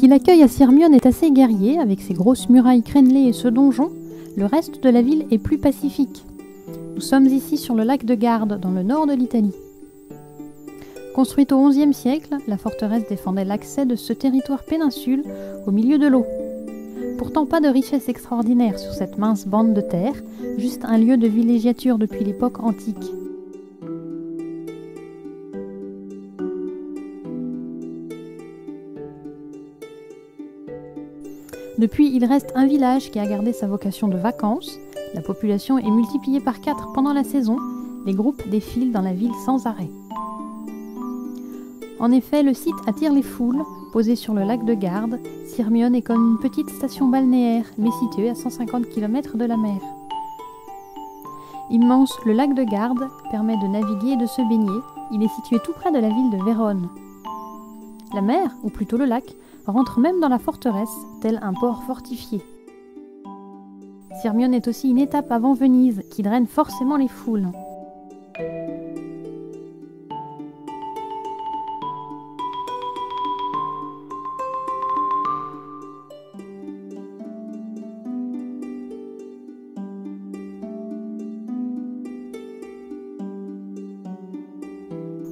Si l'accueil à Sirmione est assez guerrier, avec ses grosses murailles crénelées et ce donjon, le reste de la ville est plus pacifique. Nous sommes ici sur le lac de Garde, dans le nord de l'Italie. Construite au XIe siècle, la forteresse défendait l'accès de ce territoire péninsule au milieu de l'eau. Pourtant pas de richesse extraordinaire sur cette mince bande de terre, juste un lieu de villégiature depuis l'époque antique. Depuis, il reste un village qui a gardé sa vocation de vacances. La population est multipliée par 4 pendant la saison. Les groupes défilent dans la ville sans arrêt. En effet, le site attire les foules. Posé sur le lac de Garde, Sirmione est comme une petite station balnéaire, mais située à 150 km de la mer. Immense, le lac de Garde permet de naviguer et de se baigner. Il est situé tout près de la ville de Vérone. La mer, ou plutôt le lac, rentre même dans la forteresse, tel un port fortifié. Sirmione est aussi une étape avant Venise, qui draine forcément les foules.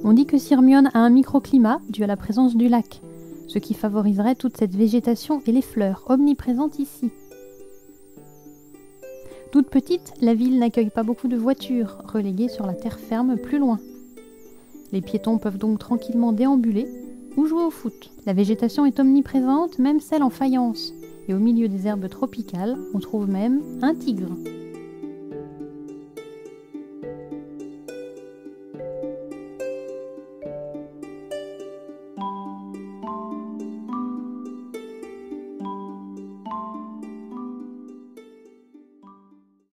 On dit que Sirmione a un microclimat dû à la présence du lac, ce qui favoriserait toute cette végétation et les fleurs omniprésentes ici. Toute petite, la ville n'accueille pas beaucoup de voitures, reléguées sur la terre ferme plus loin. Les piétons peuvent donc tranquillement déambuler ou jouer au foot. La végétation est omniprésente, même celle en faïence, et au milieu des herbes tropicales, on trouve même un tigre.